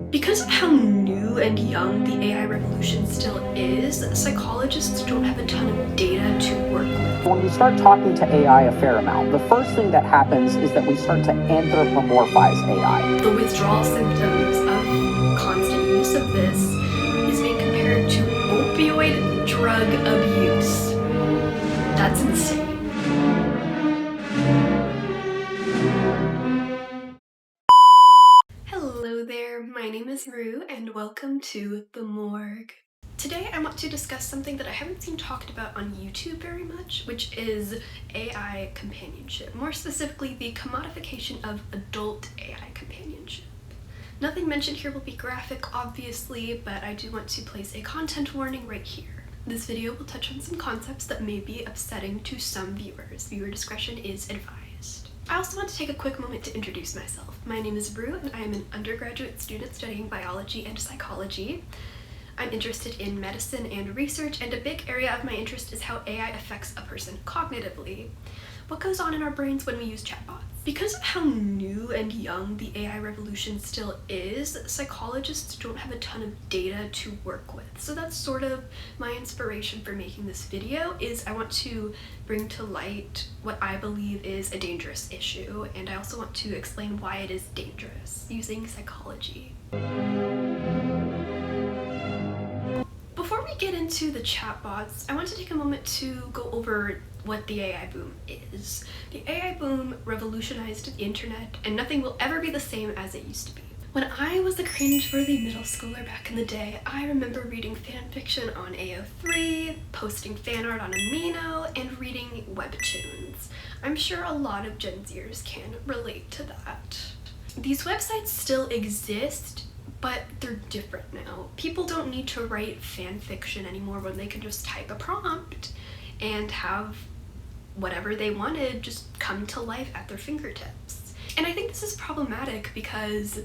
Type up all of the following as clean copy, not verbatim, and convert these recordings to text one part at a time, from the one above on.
Because of how new and young the AI revolution still is, psychologists don't have a ton of data to work with. When we start talking to AI a fair amount, the first thing that happens is that we start to anthropomorphize AI. The withdrawal symptoms of constant use of this is being compared to opioid drug abuse. That's insane. Hello there, my name is Rue and welcome to The Morgue. Today I want to discuss something that I haven't seen talked about on YouTube very much, which is AI companionship. More specifically, the commodification of adult AI companionship. Nothing mentioned here will be graphic, obviously, but I do want to place a content warning right here. This video will touch on some concepts that may be upsetting to some viewers. Viewer discretion is advised. I also want to take a quick moment to introduce myself. My name is Rue and I am an undergraduate student studying biology and psychology. I'm interested in medicine and research, and a big area of my interest is how AI affects a person cognitively. What goes on in our brains when we use chatbots? Because of how new and young the AI revolution still is, psychologists don't have a ton of data to work with. So that's sort of my inspiration for making this video, is I want to bring to light what I believe is a dangerous issue, and I also want to explain why it is dangerous using psychology. Before we get into the chatbots, I want to take a moment to go over what the AI boom is. The AI boom revolutionized the internet, and nothing will ever be the same as it used to be. When I was a cringeworthy middle schooler back in the day, I remember reading fanfiction on AO3, posting fan art on Amino, and reading webtoons. I'm sure a lot of Gen Zers can relate to that. These websites still exist, but they're different now. People don't need to write fan fiction anymore when they can just type a prompt and have whatever they wanted just come to life at their fingertips. And I think this is problematic because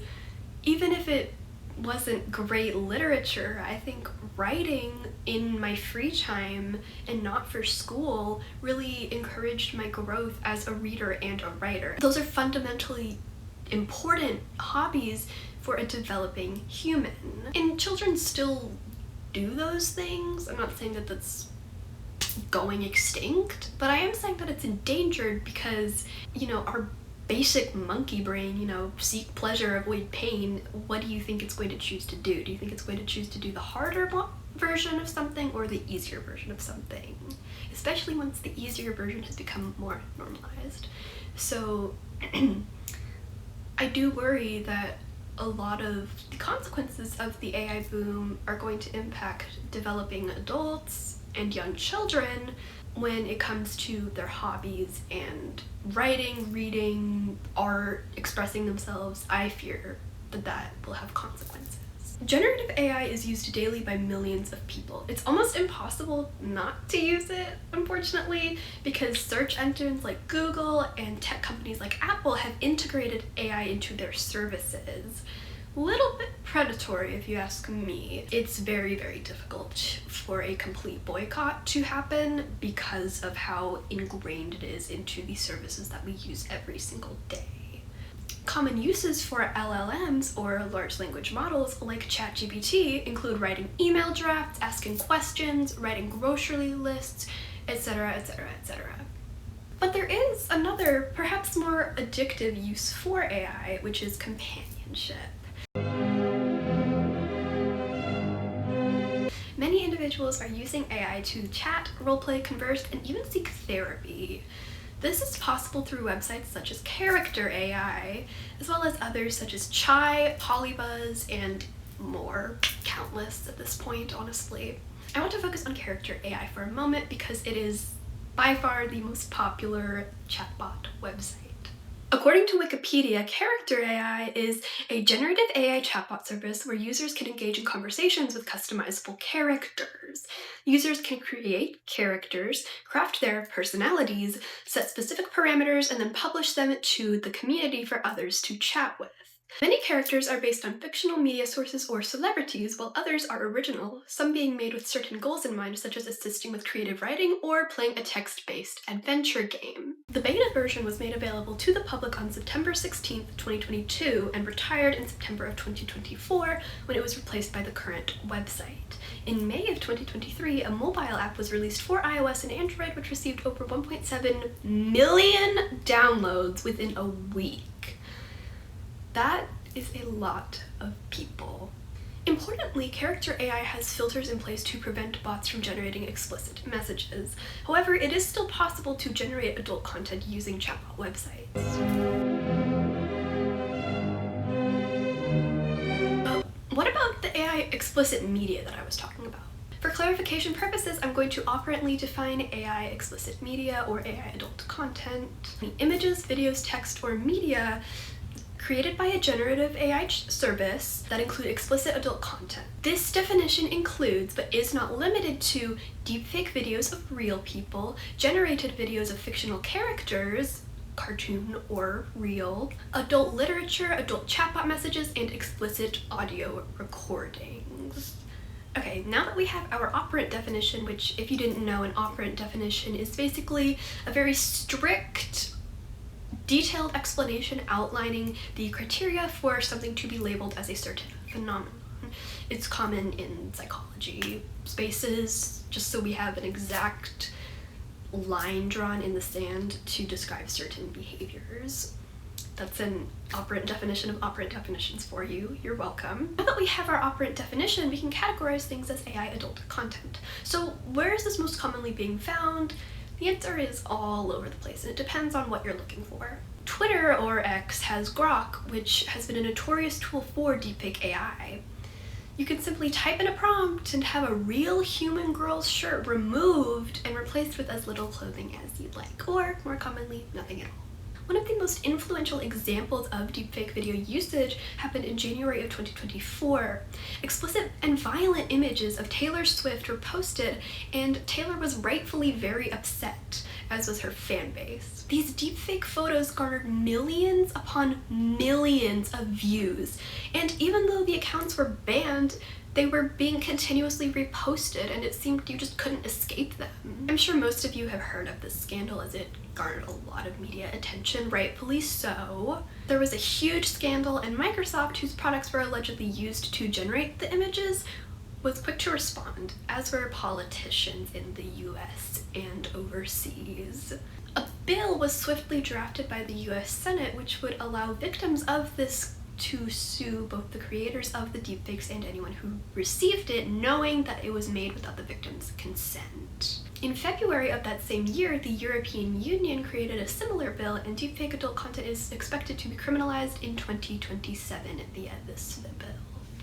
even if it wasn't great literature, I think writing in my free time and not for school really encouraged my growth as a reader and a writer. Those are fundamentally important hobbies for a developing human. And children still do those things. I'm not saying that that's going extinct, but I am saying that it's endangered because, our basic monkey brain, seek pleasure, avoid pain. What do you think it's going to choose to do? Do you think it's going to choose to do the harder version of something or the easier version of something? Especially once the easier version has become more normalized. So I do worry that a lot of the consequences of the AI boom are going to impact developing adults and young children when it comes to their hobbies and writing, reading, art, expressing themselves. I fear that that will have consequences. Generative AI is used daily by millions of people. It's almost impossible not to use it, unfortunately, because search engines like Google and tech companies like Apple have integrated AI into their services. Little bit predatory if you ask me. It's very, very difficult for a complete boycott to happen because of how ingrained it is into the services that we use every single day. Common uses for LLMs, or large language models, like ChatGPT include writing email drafts, asking questions, writing grocery lists, etc., etc., etc. But there is another, perhaps more addictive use for AI, which is companionship. Many individuals are using AI to chat, roleplay, converse, and even seek therapy. This is possible through websites such as Character AI, as well as others such as Chai, Polybuzz, and more. Countless at this point, honestly. I want to focus on Character AI for a moment because it is by far the most popular chatbot website. According to Wikipedia, Character AI is a generative AI chatbot service where users can engage in conversations with customizable characters. Users can create characters, craft their personalities, set specific parameters, and then publish them to the community for others to chat with. Many characters are based on fictional media sources or celebrities, while others are original, some being made with certain goals in mind, such as assisting with creative writing or playing a text-based adventure game. The beta version was made available to the public on September 16, 2022, and retired in September of 2024 when it was replaced by the current website. In May of 2023, a mobile app was released for iOS and Android, which received over 1.7 million downloads within a week. That is a lot of people. Importantly, Character AI has filters in place to prevent bots from generating explicit messages. However, it is still possible to generate adult content using chatbot websites. What about the AI explicit media that I was talking about? For clarification purposes, I'm going to operantly define AI explicit media or AI adult content. Images, videos, text, or media created by a generative AI service that include explicit adult content. This definition includes, but is not limited to, deepfake videos of real people, generated videos of fictional characters, cartoon or real, adult literature, adult chatbot messages, and explicit audio recordings. Okay, now that we have our operant definition, which, if you didn't know, an operant definition is basically a very strict, detailed explanation outlining the criteria for something to be labeled as a certain phenomenon. It's common in psychology spaces, just so we have an exact line drawn in the sand to describe certain behaviors. That's an operant definition of operant definitions for you. You're welcome. Now that we have our operant definition, we can categorize things as AI adult content. So where is this most commonly being found? The answer is all over the place, and it depends on what you're looking for. Twitter, or X, has Grok, which has been a notorious tool for deepfake AI. You can simply type in a prompt and have a real human girl's shirt removed and replaced with as little clothing as you'd like, or more commonly, nothing at all. One of the most influential examples of deepfake video usage happened in January of 2024. Explicit and violent images of Taylor Swift were posted, and Taylor was rightfully very upset, as was her fan base. These deepfake photos garnered millions upon millions of views, and even though the accounts were banned, they were being continuously reposted, and it seemed you just couldn't escape them. I'm sure most of you have heard of this scandal, as it garnered a lot of media attention, rightfully so. There was a huge scandal, and Microsoft, whose products were allegedly used to generate the images, was quick to respond, as were politicians in the US and overseas. A bill was swiftly drafted by the US Senate, which would allow victims of this to sue both the creators of the deepfakes and anyone who received it, knowing that it was made without the victim's consent. In February of that same year, the European Union created a similar bill, and deepfake adult content is expected to be criminalized in 2027 via this bill.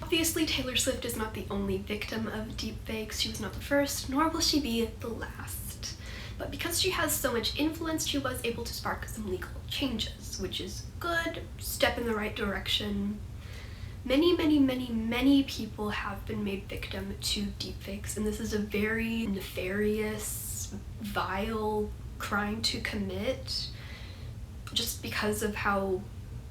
Obviously, Taylor Swift is not the only victim of deepfakes. She was not the first, nor will she be the last. But because she has so much influence, she was able to spark some legal changes, which is good, step in the right direction. Many people have been made victim to deepfakes, and this is a very nefarious, vile crime to commit just because of how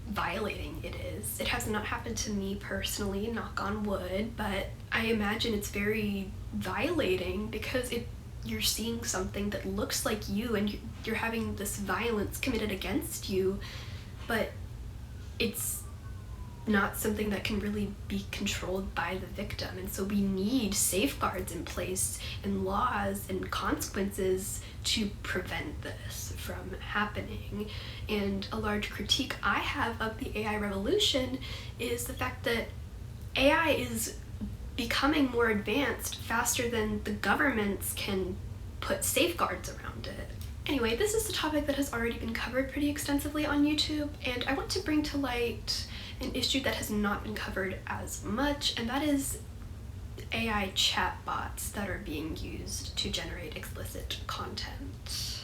violating it is. It has not happened to me personally, knock on wood, but I imagine it's very violating because you're seeing something that looks like you, and you're having this violence committed against you, but it's not something that can really be controlled by the victim. And so we need safeguards in place and laws and consequences to prevent this from happening. And a large critique I have of the AI revolution is the fact that AI is becoming more advanced faster than the governments can put safeguards around it. Anyway, this is a topic that has already been covered pretty extensively on YouTube, and I want to bring to light an issue that has not been covered as much, and that is AI chatbots that are being used to generate explicit content.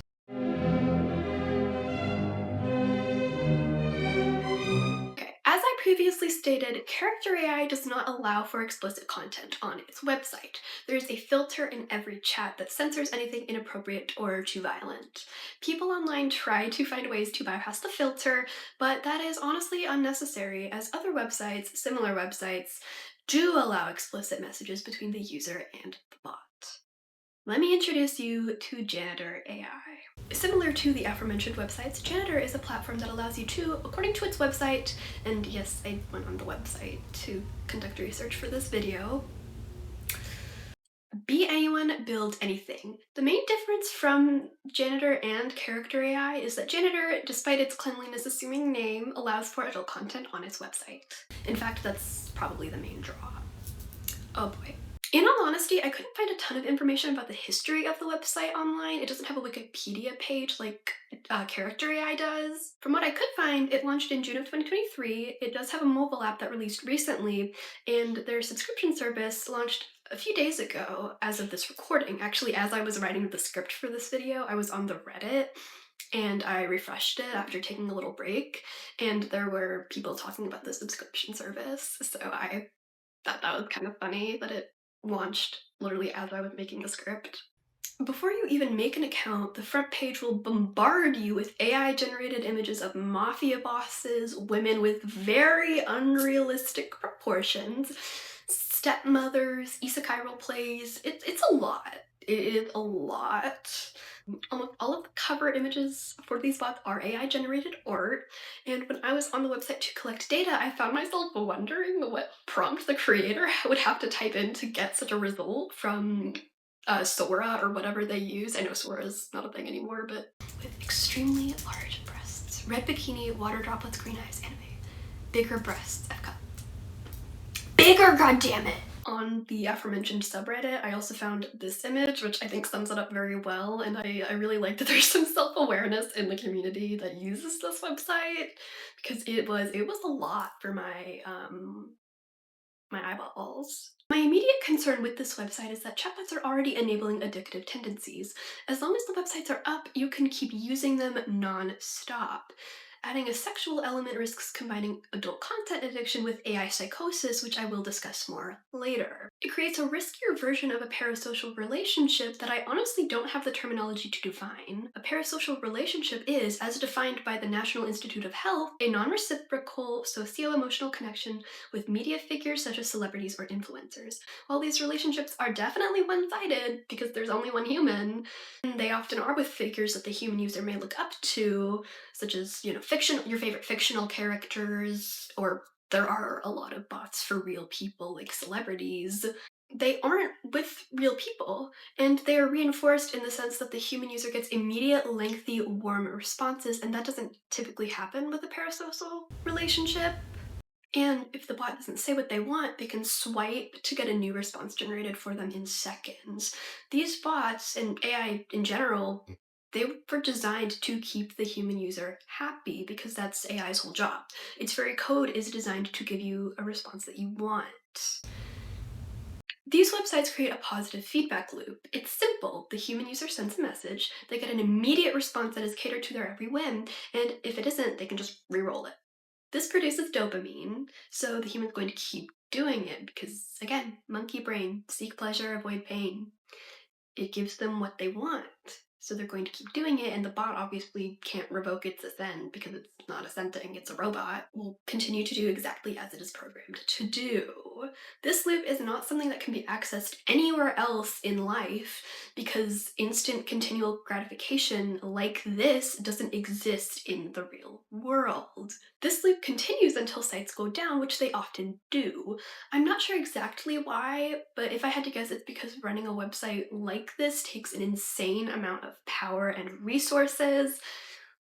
Okay, as I previously previously stated, Character AI does not allow for explicit content on its website. There is a filter in every chat that censors anything inappropriate or too violent. People online try to find ways to bypass the filter, but that is honestly unnecessary, as other websites, similar websites, do allow explicit messages between the user and the bot. Let me introduce you to Janitor AI. Similar to the aforementioned websites, Janitor is a platform that allows you to, according to its website, and yes, I went on the website to conduct research for this video, be anyone, build anything. The main difference from Janitor and Character AI is that Janitor, despite its cleanliness-assuming name, allows for adult content on its website. In fact, that's probably the main draw. Oh boy. In all honesty, I couldn't find a ton of information about the history of the website online. It doesn't have a Wikipedia page like Character AI does. From what I could find, it launched in June of 2023. It does have a mobile app that released recently, and their subscription service launched a few days ago as of this recording. Actually, as I was writing the script for this video, I was on the Reddit and I refreshed it after taking a little break, and there were people talking about the subscription service, so I thought that was kind of funny that it launched literally as I was making the script. Before you even make an account, the front page will bombard you with AI-generated images of mafia bosses, women with very unrealistic proportions, stepmothers, isekai role plays. It's a lot. It is a lot. Almost all of the cover images for these bots are AI-generated art, and when I was on the website to collect data, I found myself wondering what prompt the creator would have to type in to get such a result from Sora or whatever they use. I know Sora's not a thing anymore, but with extremely large breasts, red bikini, water droplets, green eyes, anime, bigger breasts. I've got bigger, goddammit! On the aforementioned subreddit, I also found this image, which I think sums it up very well, and I really like that there's some self-awareness in the community that uses this website, because it was a lot for my my eyeballs. My immediate concern with this website is that chatbots are already enabling addictive tendencies. As long as the websites are up, you can keep using them non-stop. Adding a sexual element risks combining adult content addiction with AI psychosis, which I will discuss more later. It creates a riskier version of a parasocial relationship that I honestly don't have the terminology to define. A parasocial relationship is, as defined by the National Institute of Health, a non-reciprocal socio-emotional connection with media figures such as celebrities or influencers. While these relationships are definitely one-sided because there's only one human, and they often are with figures that the human user may look up to, such as, you know, your favorite fictional characters, or there are a lot of bots for real people like celebrities. They aren't with real people, and they are reinforced in the sense that the human user gets immediate, lengthy, warm responses, and that doesn't typically happen with a parasocial relationship. And if the bot doesn't say what they want, they can swipe to get a new response generated for them in seconds. These bots, and AI in general, they were designed to keep the human user happy because that's AI's whole job. Its very code is designed to give you a response that you want. These websites create a positive feedback loop. It's simple. The human user sends a message, they get an immediate response that is catered to their every whim, and if it isn't, they can just re-roll it. This produces dopamine, so the human's going to keep doing it because, again, monkey brain, seek pleasure, avoid pain. It gives them what they want, so they're going to keep doing it, and the bot obviously can't revoke its assent because it's not assenting, it's a robot. Will continue to do exactly as it is programmed to do. This loop is not something that can be accessed anywhere else in life because instant continual gratification like this doesn't exist in the real world. This loop continues until sites go down, which they often do. I'm not sure exactly why, but if I had to guess, it's because running a website like this takes an insane amount of power and resources.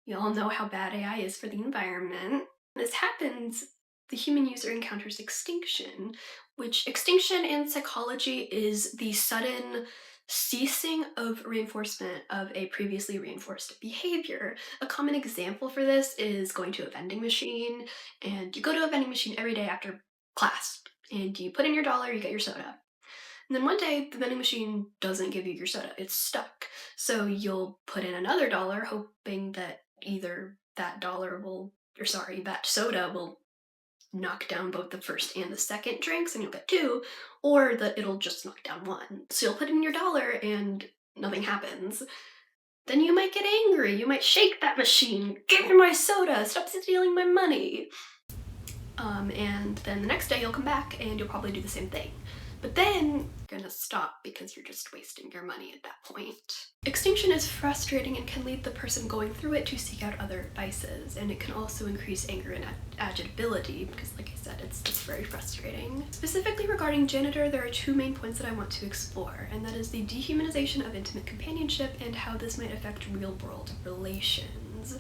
We all know how bad AI is for the environment. When this happens, the human user encounters extinction, which extinction in psychology is the sudden ceasing of reinforcement of a previously reinforced behavior. A common example for this is going to a vending machine, and you go to a vending machine every day after class, and you put in your dollar, you get your soda. And then one day, the vending machine doesn't give you your soda, it's stuck. So you'll put in another dollar, hoping that either that soda will knock down both the first and the second drinks and you'll get 2, or that it'll just knock down 1. So you'll put in your dollar and nothing happens. Then you might get angry, you might shake that machine, give me my soda, stop stealing my money. And then the next day you'll come back and you'll probably do the same thing. But then you're gonna stop because you're just wasting your money at that point. Extinction is frustrating and can lead the person going through it to seek out other vices, and it can also increase anger and agitability because, like I said, it's very frustrating. Specifically regarding janitor, there are 2 main points that I want to explore, and that is the dehumanization of intimate companionship and how this might affect real-world relations.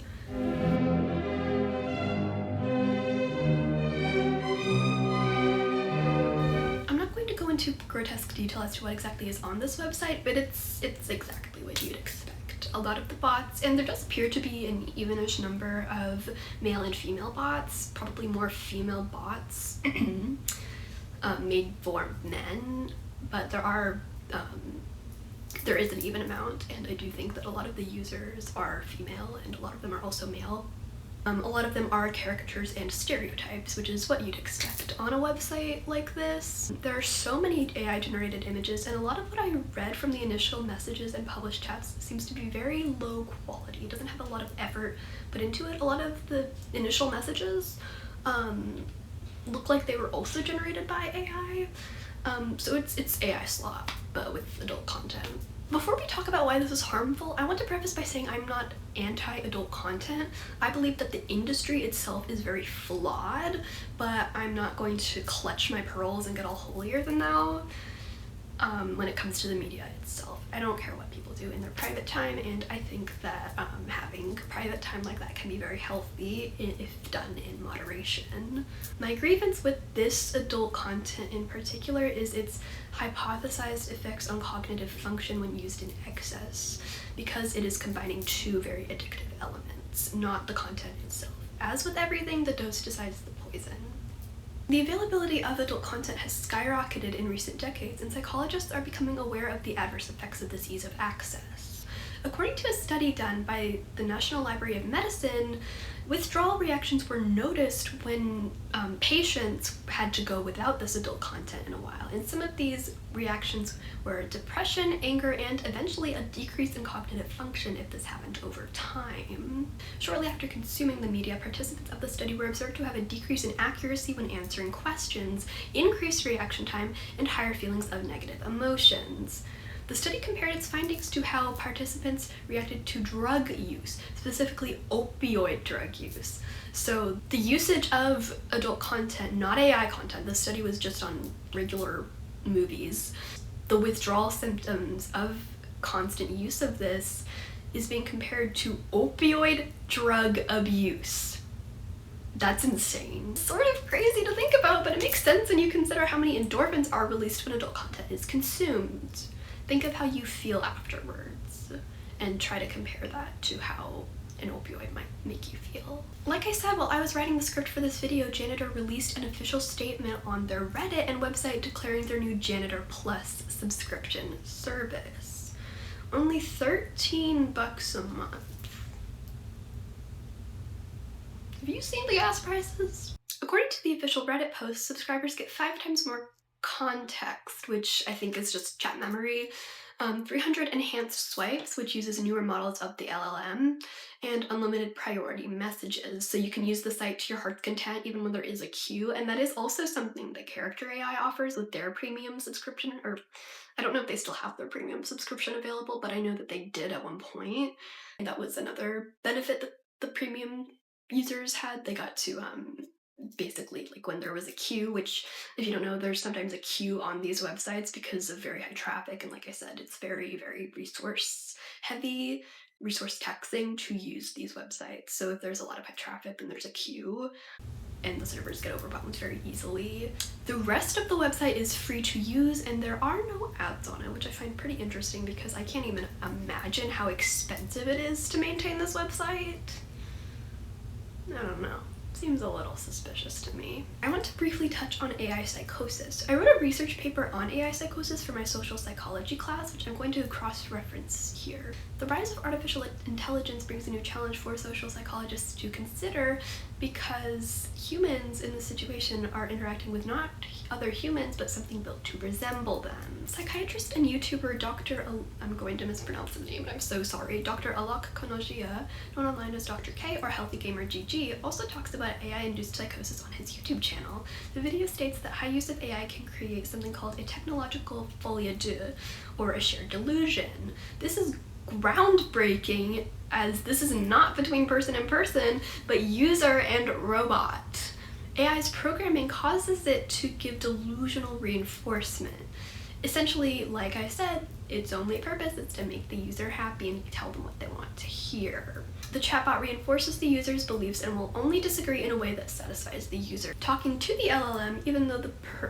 Into grotesque detail as to what exactly is on this website, but it's exactly what you'd expect. A lot of the bots, and there does appear to be an evenish number of male and female bots, probably more female bots made for men, but there is an even amount, and I do think that a lot of the users are female and a lot of them are also male. A lot of them are caricatures and stereotypes, which is what you'd expect on a website like this. There are so many AI-generated images, and a lot of what I read from the initial messages and published chats seems to be very low quality. It doesn't have a lot of effort put into it. A lot of the initial messages look like they were also generated by AI. So it's AI slop, but with adult content. Before we talk about why this is harmful, I want to preface by saying I'm not anti-adult content. I believe that the industry itself is very flawed, but I'm not going to clutch my pearls and get all holier than thou when it comes to the media itself. I don't care what people do in their private time, and I think that having private time like that can be very healthy if done in moderation. My grievance with this adult content in particular is its hypothesized effects on cognitive function when used in excess, because it is combining 2 very addictive elements, not the content itself. As with everything, the dose decides the poison. The availability of adult content has skyrocketed in recent decades, and psychologists are becoming aware of the adverse effects of this ease of access. According to a study done by the National Library of Medicine, withdrawal reactions were noticed when patients had to go without this adult content in a while, and some of these reactions were depression, anger, and eventually a decrease in cognitive function if this happened over time. Shortly after consuming the media, participants of the study were observed to have a decrease in accuracy when answering questions, increased reaction time, and higher feelings of negative emotions. The study compared its findings to how participants reacted to drug use, specifically opioid drug use. So the usage of adult content, not AI content, the study was just on regular movies. The withdrawal symptoms of constant use of this is being compared to opioid drug abuse. That's insane. Sort of crazy to think about, but it makes sense when you consider how many endorphins are released when adult content is consumed. Think of how you feel afterwards and try to compare that to how an opioid might make you feel. Like I said, while I was writing the script for this video, Janitor released an official statement on their Reddit and website declaring their new Janitor Plus subscription service. Only $13 a month. Have you seen the gas prices? According to the official Reddit post, subscribers get 5 times more context, which I think is just chat memory, 300 enhanced swipes, which uses newer models of the LLM, and unlimited priority messages, so you can use the site to your heart's content even when there is a queue, and that is also something that Character AI offers with their premium subscription, or I don't know if they still have their premium subscription available, but I know that they did at one point, and that was another benefit that the premium users had. They got to basically, like, when there was a queue, which, if you don't know, there's sometimes a queue on these websites because of very high traffic, and like I said, it's very, very resource heavy, resource taxing to use these websites. So if there's a lot of high traffic, then there's a queue, and the servers get overwhelmed very easily. The rest of the website is free to use, and there are no ads on it, which I find pretty interesting because I can't even imagine how expensive it is to maintain this website. I don't know. Seems a little suspicious to me. I want to briefly touch on AI psychosis. I wrote a research paper on AI psychosis for my social psychology class, which I'm going to cross-reference here. The rise of artificial intelligence brings a new challenge for social psychologists to consider, because humans in this situation are interacting with not other humans, but something built to resemble them. Psychiatrist and YouTuber I'm going to mispronounce his name, I'm so sorry, Dr. Alok Kanogia, known online as Dr. K or Healthy Gamer GG, also talks about AI-induced psychosis on his YouTube channel. The video states that high use of AI can create something called a technological folie à deux, or a shared delusion. This is groundbreaking, as this is not between person and person, but user and robot. AI's programming causes it to give delusional reinforcement. Essentially, like I said, its only purpose is to make the user happy and tell them what they want to hear. The chatbot reinforces the user's beliefs and will only disagree in a way that satisfies the user. Talking to the LLM, even though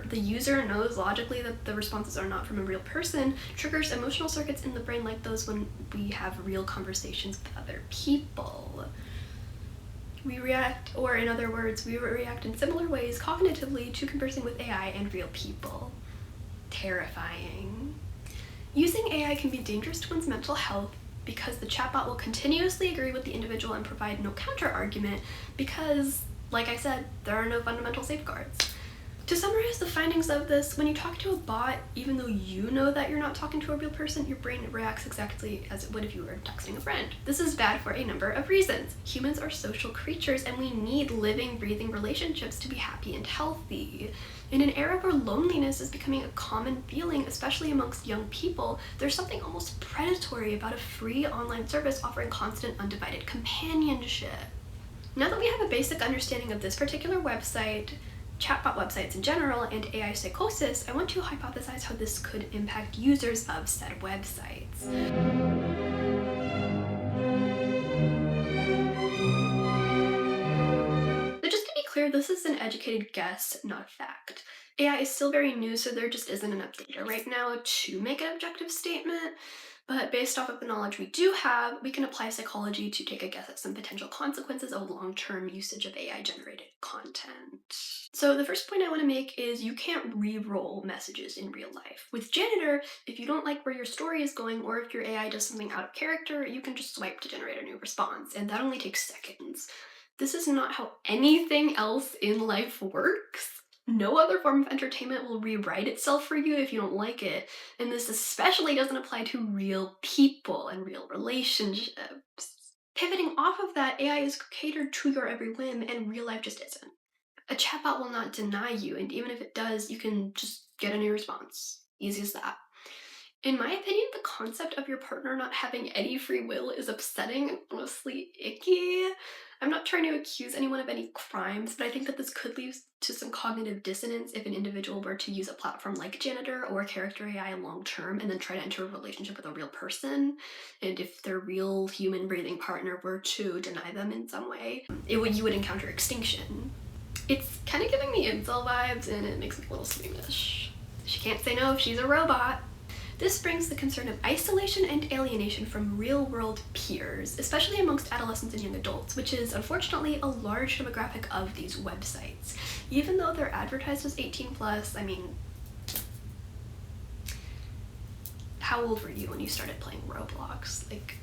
the user knows logically that the responses are not from a real person, triggers emotional circuits in the brain like those when we have real conversations with other people. We react, or in other words, we react in similar ways cognitively to conversing with AI and real people. Terrifying. Using AI can be dangerous to one's mental health because the chatbot will continuously agree with the individual and provide no counter-argument because, like I said, there are no fundamental safeguards. To summarize the findings of this, when you talk to a bot, even though you know that you're not talking to a real person, your brain reacts exactly as it would if you were texting a friend. This is bad for a number of reasons. Humans are social creatures and we need living, breathing relationships to be happy and healthy. In an era where loneliness is becoming a common feeling, especially amongst young people, there's something almost predatory about a free online service offering constant, undivided companionship. Now that we have a basic understanding of this particular website, chatbot websites in general, and AI psychosis, I want to hypothesize how this could impact users of said websites. So just to be clear, this is an educated guess, not a fact. AI is still very new, so there just isn't enough data right now to make an objective statement, but based off of the knowledge we do have, we can apply psychology to take a guess at some potential consequences of long-term usage of AI-generated content. So the first point I want to make is you can't re-roll messages in real life. With Janitor, if you don't like where your story is going, or if your AI does something out of character, you can just swipe to generate a new response, and that only takes seconds. This is not how anything else in life works. No other form of entertainment will rewrite itself for you if you don't like it, and this especially doesn't apply to real people and real relationships. Pivoting off of that, AI is catered to your every whim, and real life just isn't. A chatbot will not deny you, and even if it does, you can just get a new response. Easy as that. In my opinion, the concept of your partner not having any free will is upsetting and honestly icky. I'm not trying to accuse anyone of any crimes, but I think that this could lead to some cognitive dissonance if an individual were to use a platform like Janitor or character AI long term and then try to enter a relationship with a real person, and if their real human breathing partner were to deny them in some way, you would encounter extinction. It's kind of giving me incel vibes, and it makes me a little squeamish. She can't say no if she's a robot. This brings the concern of isolation and alienation from real-world peers, especially amongst adolescents and young adults, which is unfortunately a large demographic of these websites. Even though they're advertised as 18+, I mean, how old were you when you started playing Roblox? Like,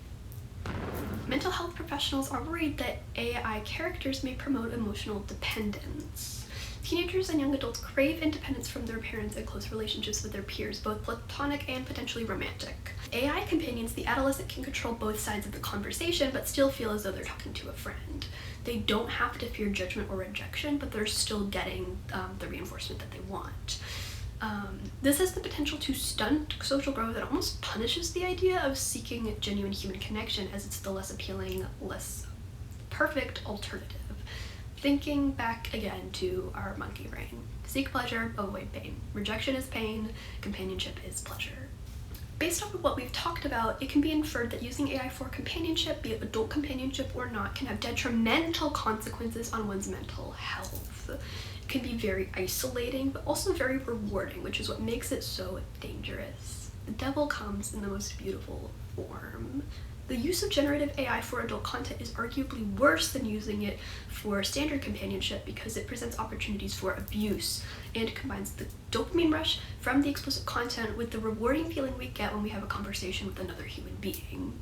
mental health professionals are worried that AI characters may promote emotional dependence. Teenagers and young adults crave independence from their parents and close relationships with their peers, both platonic and potentially romantic. AI companions, the adolescent can control both sides of the conversation, but still feel as though they're talking to a friend. They don't have to fear judgment or rejection, but they're still getting the reinforcement that they want. This has the potential to stunt social growth and almost punishes the idea of seeking genuine human connection, as it's the less appealing, less perfect alternative. Thinking back again to our monkey brain. Seek pleasure, avoid pain. Rejection is pain, companionship is pleasure. Based off of what we've talked about, it can be inferred that using AI for companionship, be it adult companionship or not, can have detrimental consequences on one's mental health. It can be very isolating, but also very rewarding, which is what makes it so dangerous. The devil comes in the most beautiful form. The use of generative AI for adult content is arguably worse than using it for standard companionship because it presents opportunities for abuse and combines the dopamine rush from the explicit content with the rewarding feeling we get when we have a conversation with another human being.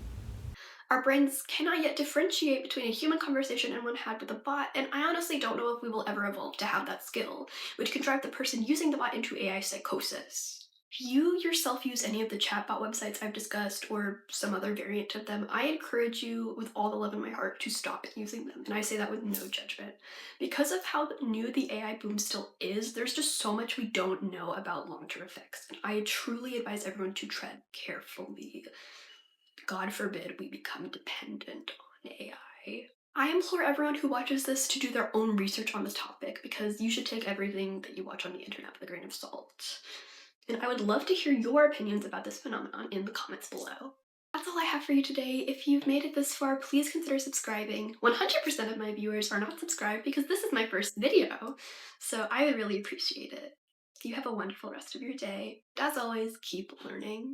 Our brains cannot yet differentiate between a human conversation and one had with a bot, and I honestly don't know if we will ever evolve to have that skill, which can drive the person using the bot into AI psychosis. If you yourself use any of the chatbot websites I've discussed or some other variant of them, I encourage you with all the love in my heart to stop using them, and I say that with no judgment. Because of how new the AI boom still is, there's just so much we don't know about long-term effects, and I truly advise everyone to tread carefully. God forbid we become dependent on AI. I implore everyone who watches this to do their own research on this topic because you should take everything that you watch on the internet with a grain of salt. And I would love to hear your opinions about this phenomenon in the comments below. That's all I have for you today. If you've made it this far, please consider subscribing. 100% of my viewers are not subscribed because this is my first video, so I would really appreciate it. You have a wonderful rest of your day. As always, keep learning.